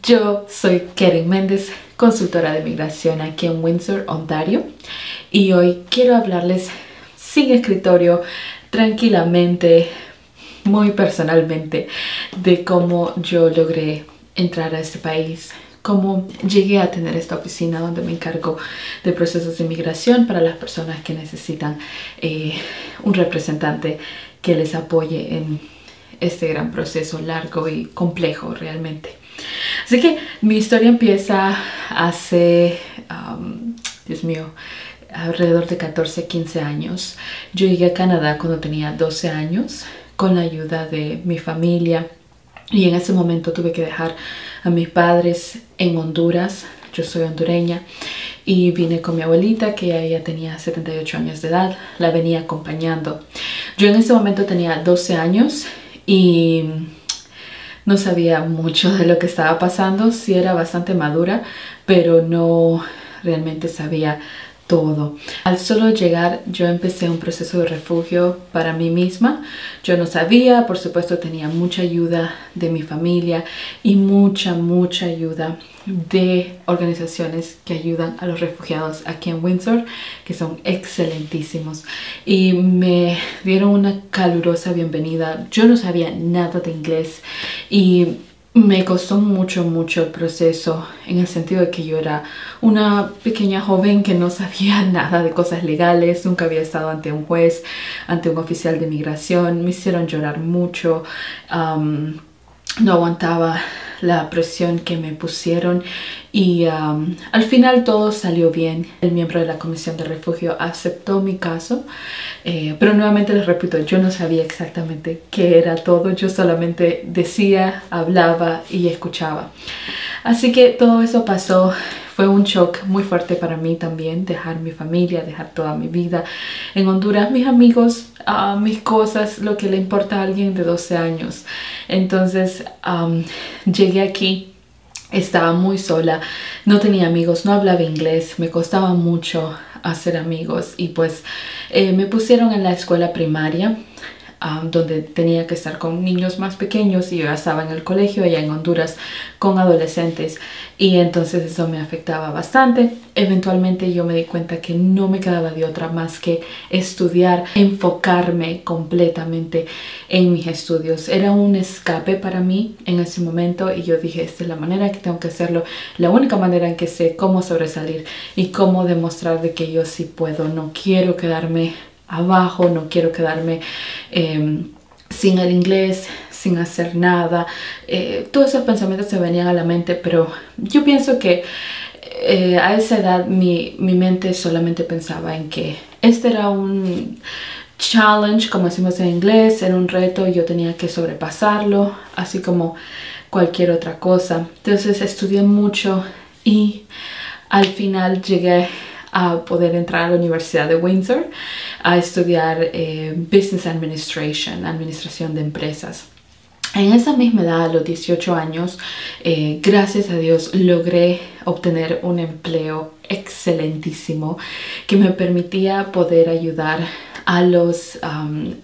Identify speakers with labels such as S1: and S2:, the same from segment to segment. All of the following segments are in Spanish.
S1: Yo soy Keren Méndez, consultora de migración aquí en Windsor, Ontario, y hoy quiero hablarles sin escritorio, tranquilamente, muy personalmente, de cómo yo logré entrar a este país, cómo llegué a tener esta oficina donde me encargo de procesos de inmigración para las personas que necesitan un representante que les apoye en este gran proceso largo y complejo realmente. Así que mi historia empieza hace, Dios mío, alrededor de 14, 15 años. Yo llegué a Canadá cuando tenía 12 años con la ayuda de mi familia y en ese momento tuve que dejar a mis padres en Honduras. Yo soy hondureña y vine con mi abuelita, que ella tenía 78 años de edad, la venía acompañando. Yo en ese momento tenía 12 años y no sabía mucho de lo que estaba pasando. Sí era bastante madura, pero no realmente sabía todo. Al solo llegar, yo empecé un proceso de refugio para mí misma. Yo no sabía, por supuesto tenía mucha ayuda de mi familia y mucha ayuda de organizaciones que ayudan a los refugiados aquí en Windsor, que son excelentísimos y me dieron una calurosa bienvenida. Yo no sabía nada de inglés y me costó mucho el proceso, en el sentido de que yo era una pequeña joven que no sabía nada de cosas legales, nunca había estado ante un juez, ante un oficial de migración. Me hicieron llorar mucho, no aguantaba la presión que me pusieron y al final todo salió bien. El miembro de la Comisión de Refugio aceptó mi caso, pero nuevamente les repito, yo no sabía exactamente qué era todo. Yo solamente decía, hablaba y escuchaba. Así que todo eso pasó. Fue un shock muy fuerte para mí también, dejar mi familia, dejar toda mi vida en Honduras, mis amigos, mis cosas, lo que le importa a alguien de 12 años. Entonces llegué aquí, estaba muy sola, no tenía amigos, no hablaba inglés, me costaba mucho hacer amigos y pues me pusieron en la escuela primaria, donde tenía que estar con niños más pequeños, y yo ya estaba en el colegio allá en Honduras con adolescentes, y entonces eso me afectaba bastante. Eventualmente yo me di cuenta que no me quedaba de otra más que estudiar, enfocarme completamente en mis estudios. Era un escape para mí en ese momento y yo dije, esta es la manera que tengo que hacerlo, la única manera en que sé cómo sobresalir y cómo demostrar de que yo sí puedo. No quiero quedarme abajo, no quiero quedarme sin el inglés, sin hacer nada. Todos esos pensamientos se venían a la mente, pero yo pienso que a esa edad mi mente solamente pensaba en que este era un challenge, como decimos en inglés, era un reto y yo tenía que sobrepasarlo, así como cualquier otra cosa. Entonces estudié mucho y al final llegué a poder entrar a la Universidad de Windsor a estudiar Business Administration, administración de empresas. En esa misma edad, a los 18 años, gracias a Dios, logré obtener un empleo excelentísimo que me permitía poder ayudar a los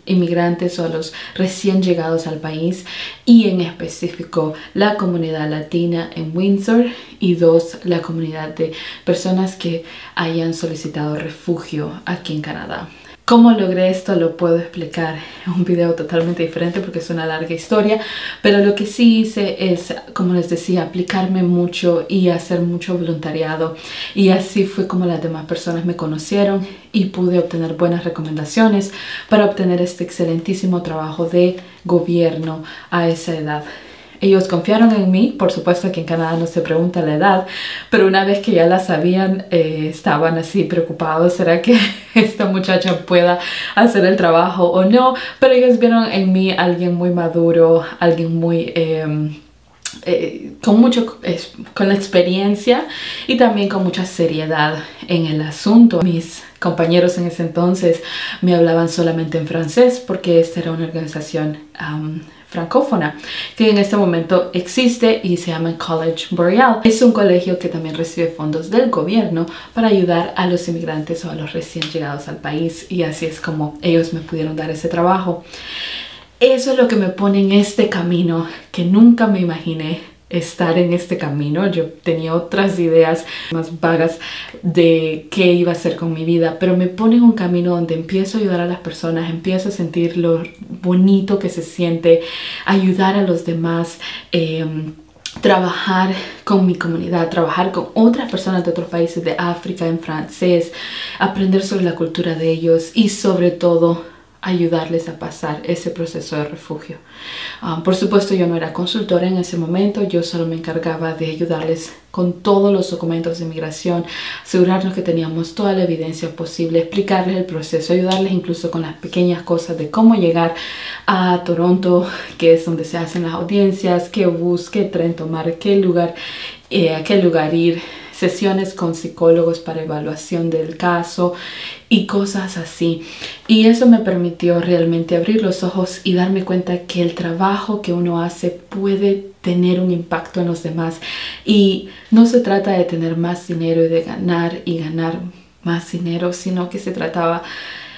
S1: inmigrantes o a los recién llegados al país, y en específico la comunidad latina en Windsor, y la comunidad de personas que hayan solicitado refugio aquí en Canadá. ¿Cómo logré esto? Lo puedo explicar en un video totalmente diferente porque es una larga historia, pero lo que sí hice es, como les decía, aplicarme mucho y hacer mucho voluntariado, y así fue como las demás personas me conocieron y pude obtener buenas recomendaciones para obtener este excelentísimo trabajo de gobierno a esa edad. Ellos confiaron en mí. Por supuesto que en Canadá no se pregunta la edad, pero una vez que ya la sabían, estaban así preocupados, ¿será que esta muchacha pueda hacer el trabajo o no? Pero ellos vieron en mí alguien muy maduro, alguien muy con la experiencia y también con mucha seriedad en el asunto. Mis compañeros en ese entonces me hablaban solamente en francés porque esta era una organización francófona que en este momento existe y se llama College Boreal. Es un colegio que también recibe fondos del gobierno para ayudar a los inmigrantes o a los recién llegados al país, y así es como ellos me pudieron dar ese trabajo. Eso es lo que me pone en este camino que nunca me imaginé estar en este camino. Yo tenía otras ideas más vagas de qué iba a hacer con mi vida, pero me pone en un camino donde empiezo a ayudar a las personas, empiezo a sentir lo bonito que se siente ayudar a los demás, trabajar con mi comunidad, trabajar con otras personas de otros países de África en francés, aprender sobre la cultura de ellos y sobre todo ayudarles a pasar ese proceso de refugio. Por supuesto, yo no era consultora en ese momento, yo solo me encargaba de ayudarles con todos los documentos de migración, asegurarnos que teníamos toda la evidencia posible, explicarles el proceso, ayudarles incluso con las pequeñas cosas de cómo llegar a Toronto, que es donde se hacen las audiencias, qué bus, qué tren tomar, qué lugar, a qué lugar ir, sesiones con psicólogos para evaluación del caso y cosas así. Y eso me permitió realmente abrir los ojos y darme cuenta que el trabajo que uno hace puede tener un impacto en los demás. Y no se trata de tener más dinero y de ganar más dinero, sino que se trataba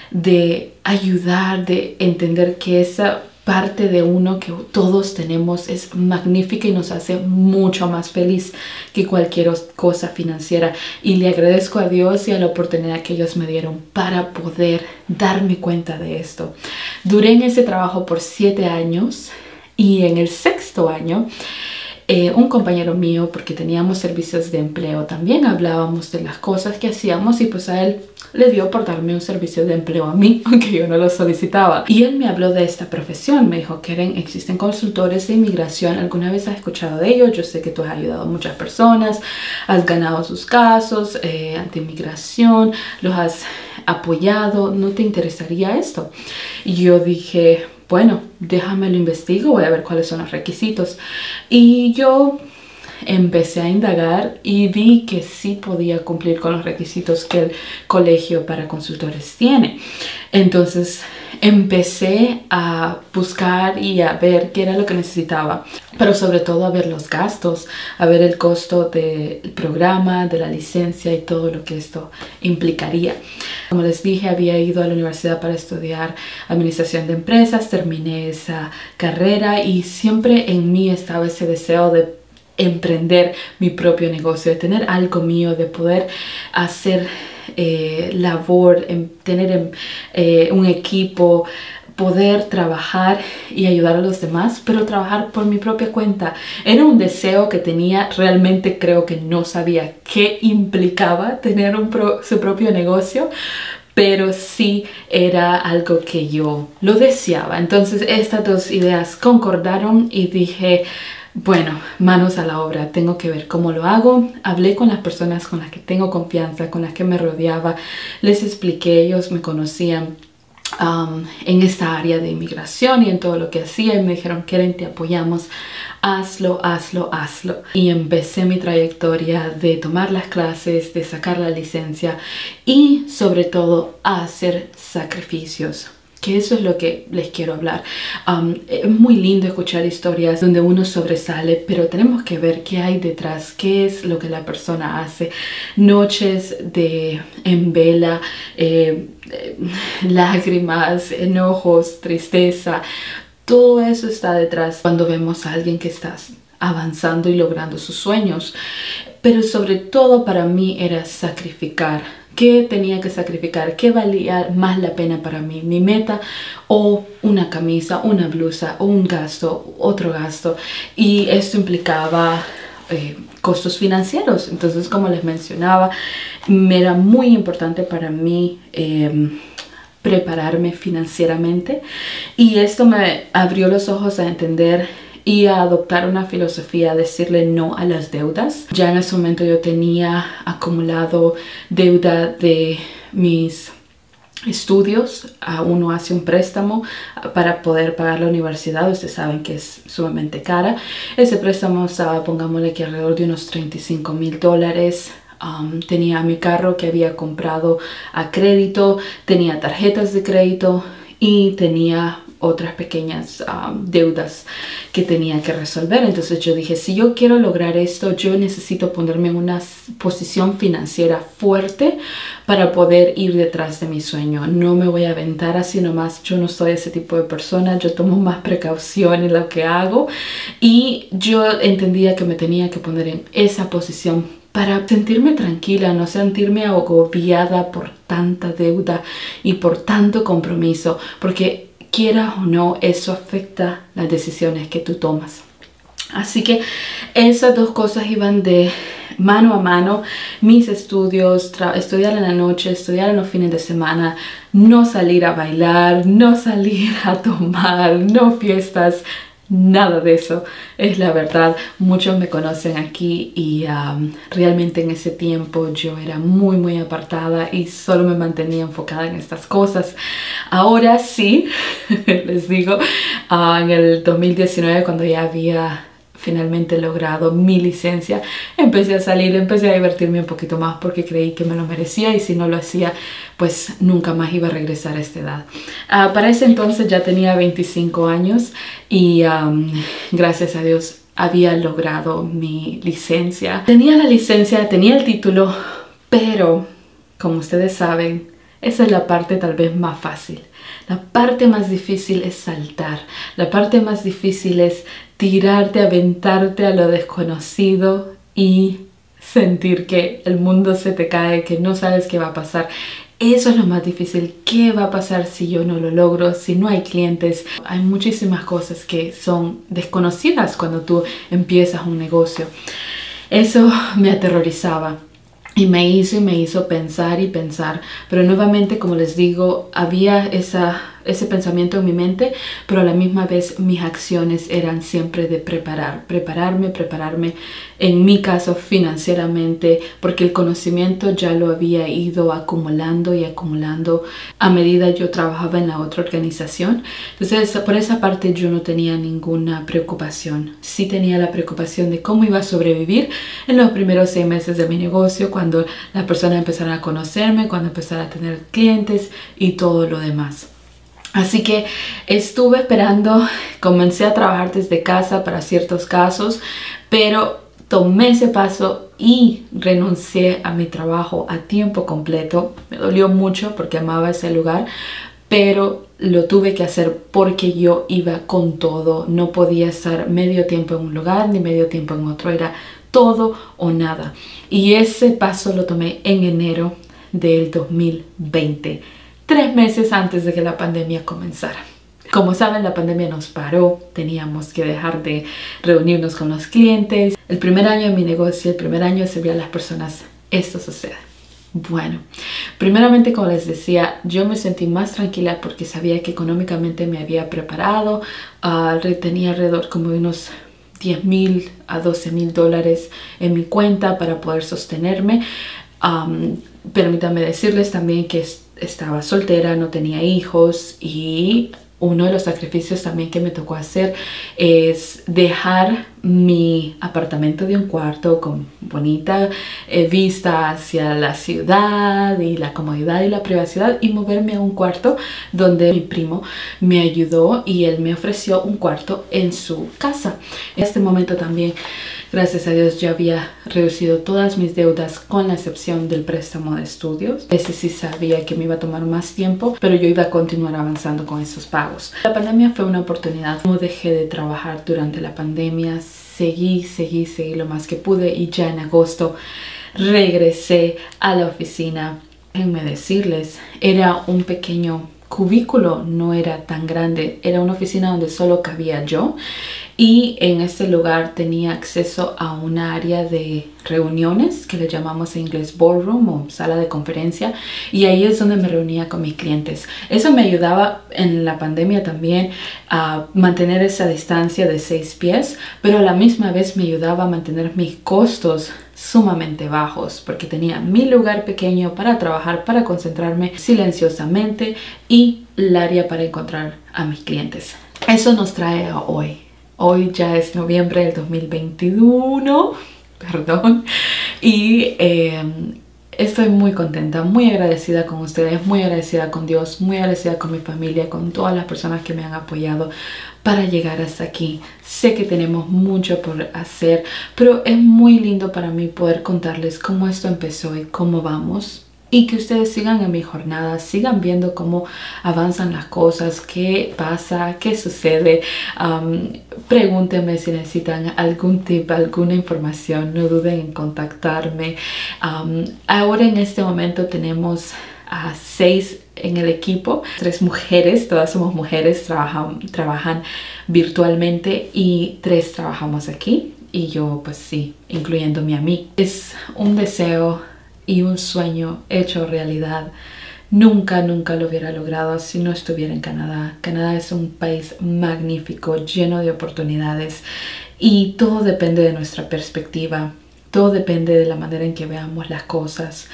S1: de ayudar, de entender que esa parte de uno que todos tenemos es magnífica y nos hace mucho más feliz que cualquier cosa financiera. Y le agradezco a Dios y a la oportunidad que ellos me dieron para poder darme cuenta de esto. Duré en ese trabajo por 7 años y en el 6º año un compañero mío, porque teníamos servicios de empleo, también hablábamos de las cosas que hacíamos y pues a él le dio por darme un servicio de empleo a mí, aunque yo no lo solicitaba. Y él me habló de esta profesión, me dijo, Keren, existen consultores de inmigración, ¿alguna vez has escuchado de ellos? Yo sé que tú has ayudado a muchas personas, has ganado sus casos ante inmigración, los has apoyado, ¿no te interesaría esto? Y yo dije, bueno, déjame lo investigo, voy a ver cuáles son los requisitos. Y yo empecé a indagar y vi que sí podía cumplir con los requisitos que el colegio para consultores tiene. Entonces empecé a buscar y a ver qué era lo que necesitaba, pero sobre todo a ver los gastos, a ver el costo del programa, de la licencia y todo lo que esto implicaría. Como les dije, había ido a la universidad para estudiar administración de empresas, terminé esa carrera y siempre en mí estaba ese deseo de emprender mi propio negocio, de tener algo mío, de poder hacer labor, tener un equipo, poder trabajar y ayudar a los demás, pero trabajar por mi propia cuenta. Era un deseo que tenía, realmente creo que no sabía qué implicaba tener su propio negocio, pero sí era algo que yo lo deseaba. Entonces estas dos ideas concordaron y dije, bueno, manos a la obra, tengo que ver cómo lo hago. Hablé con las personas con las que tengo confianza, con las que me rodeaba, les expliqué, ellos me conocían en esta área de inmigración y en todo lo que hacía y me dijeron, Keren, te apoyamos, hazlo, hazlo, hazlo. Y empecé mi trayectoria de tomar las clases, de sacar la licencia y sobre todo a hacer sacrificios. Que eso es lo que les quiero hablar. Es muy lindo escuchar historias donde uno sobresale, pero tenemos que ver qué hay detrás, qué es lo que la persona hace. Noches en vela, lágrimas, enojos, tristeza, todo eso está detrás cuando vemos a alguien que está avanzando y logrando sus sueños. Pero sobre todo para mí era sacrificar. ¿Qué tenía que sacrificar? ¿Qué valía más la pena para mí? ¿Mi meta o una camisa, una blusa o un gasto, otro gasto? Y esto implicaba costos financieros. Entonces, como les mencionaba, me era muy importante para mí prepararme financieramente. Y esto me abrió los ojos a entender y a adoptar una filosofía, decirle no a las deudas. Ya en ese momento yo tenía acumulado deuda de mis estudios. Uno hace un préstamo para poder pagar la universidad. Ustedes saben que es sumamente cara. Ese préstamo estaba, pongámosle que alrededor de unos $35,000. Tenía mi carro que había comprado a crédito, tenía tarjetas de crédito y tenía otras pequeñas deudas que tenía que resolver. Entonces yo dije, si yo quiero lograr esto, yo necesito ponerme en una posición financiera fuerte para poder ir detrás de mi sueño. No me voy a aventar así nomás. Yo no soy ese tipo de persona. Yo tomo más precaución en lo que hago. Y yo entendía que me tenía que poner en esa posición para sentirme tranquila, no sentirme agobiada por tanta deuda y por tanto compromiso, porque quiera o no, eso afecta las decisiones que tú tomas. Así que esas dos cosas iban de mano a mano. Mis estudios, estudiar en la noche, estudiar en los fines de semana, no salir a bailar, no salir a tomar, no fiestas. Nada de eso, es la verdad. Muchos me conocen aquí y realmente en ese tiempo yo era muy apartada y solo me mantenía enfocada en estas cosas. Ahora sí, les digo, en el 2019, cuando ya había finalmente logrado mi licencia, empecé a salir, empecé a divertirme un poquito más porque creí que me lo merecía, y si no lo hacía, pues nunca más iba a regresar a esta edad. Para ese entonces ya tenía 25 años y gracias a Dios había logrado mi licencia. Tenía la licencia, tenía el título, pero como ustedes saben, esa es la parte tal vez más fácil. La parte más difícil es saltar. La parte más difícil es tirarte, aventarte a lo desconocido y sentir que el mundo se te cae, que no sabes qué va a pasar. Eso es lo más difícil. ¿Qué va a pasar si yo no lo logro? Si no hay clientes. Hay muchísimas cosas que son desconocidas cuando tú empiezas un negocio. Eso me aterrorizaba. Y me hizo pensar y pensar, pero nuevamente, como les digo, había ese pensamiento en mi mente, pero a la misma vez mis acciones eran siempre de prepararme, en mi caso financieramente, porque el conocimiento ya lo había ido acumulando a medida yo trabajaba en la otra organización. Entonces, por esa parte yo no tenía ninguna preocupación. Sí tenía la preocupación de cómo iba a sobrevivir en los primeros 6 meses de mi negocio, cuando las personas empezaron a conocerme, cuando empezaron a tener clientes y todo lo demás. Así que estuve esperando, comencé a trabajar desde casa para ciertos casos, pero tomé ese paso y renuncié a mi trabajo a tiempo completo. Me dolió mucho porque amaba ese lugar, pero lo tuve que hacer porque yo iba con todo. No podía estar medio tiempo en un lugar ni medio tiempo en otro, era todo o nada. Y ese paso lo tomé en enero del 2020, 3 meses antes de que la pandemia comenzara. Como saben, la pandemia nos paró, teníamos que dejar de reunirnos con los clientes. El primer año de mi negocio, el primer año de servir a las personas, esto sucede. Bueno, primeramente, como les decía, yo me sentí más tranquila porque sabía que económicamente me había preparado. Tenía alrededor como de unos $10,000 a $12,000 en mi cuenta para poder sostenerme. Permítanme decirles también que estaba soltera, no tenía hijos, y uno de los sacrificios también que me tocó hacer es dejar mi apartamento de un cuarto con bonita vista hacia la ciudad y la comodidad y la privacidad, y moverme a un cuarto donde mi primo me ayudó y él me ofreció un cuarto en su casa. En este momento también, gracias a Dios, yo había reducido todas mis deudas con la excepción del préstamo de estudios. Ese sí sabía que me iba a tomar más tiempo, pero yo iba a continuar avanzando con esos pagos. La pandemia fue una oportunidad. No dejé de trabajar durante la pandemia. Seguí lo más que pude, y ya en agosto regresé a la oficina. Déjenme decirles, era un pequeño cubículo, no era tan grande, era una oficina donde solo cabía yo, y en este lugar tenía acceso a una área de reuniones que le llamamos en inglés ballroom o sala de conferencia, y ahí es donde me reunía con mis clientes. Eso me ayudaba en la pandemia también a mantener esa distancia de 6 pies, pero a la misma vez me ayudaba a mantener mis costos sumamente bajos, porque tenía mi lugar pequeño para trabajar, para concentrarme silenciosamente, y el área para encontrar a mis clientes. Eso nos trae a hoy. Hoy ya es noviembre del 2021, perdón, y Estoy muy contenta, muy agradecida con ustedes, muy agradecida con Dios, muy agradecida con mi familia, con todas las personas que me han apoyado para llegar hasta aquí. Sé que tenemos mucho por hacer, pero es muy lindo para mí poder contarles cómo esto empezó y cómo vamos. Y que ustedes sigan en mi jornada, sigan viendo cómo avanzan las cosas, qué pasa, qué sucede. Pregúntenme si necesitan algún tip, alguna información, no duden en contactarme. Ahora en este momento tenemos a 6 en el equipo, 3 mujeres, todas somos mujeres, trabajan virtualmente y 3 trabajamos aquí. Y yo pues sí, incluyéndome a mí. Es un deseo y un sueño hecho realidad. Nunca lo hubiera logrado si no estuviera en Canadá. Canadá es un país magnífico, lleno de oportunidades y todo depende de nuestra perspectiva. Todo depende de la manera en que veamos las cosas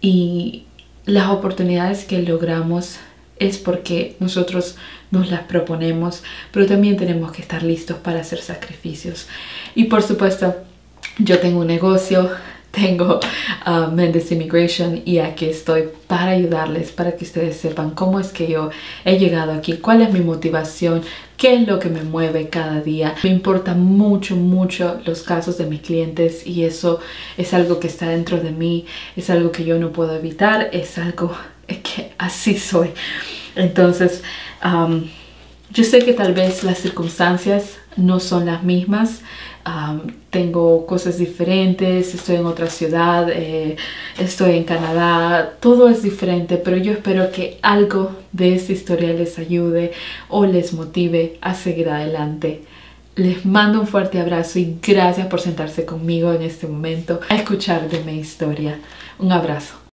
S1: y las oportunidades que logramos es porque nosotros nos las proponemos, pero también tenemos que estar listos para hacer sacrificios. Y por supuesto, yo tengo un negocio, tengo Mendes Immigration y aquí estoy para ayudarles, para que ustedes sepan cómo es que yo he llegado aquí, cuál es mi motivación, qué es lo que me mueve cada día. Me importan mucho los casos de mis clientes y eso es algo que está dentro de mí, es algo que yo no puedo evitar, es algo que así soy. Entonces, yo sé que tal vez las circunstancias no son las mismas. Tengo cosas diferentes, estoy en otra ciudad, estoy en Canadá, todo es diferente, pero yo espero que algo de esta historia les ayude o les motive a seguir adelante. Les mando un fuerte abrazo y gracias por sentarse conmigo en este momento a escuchar de mi historia. Un abrazo.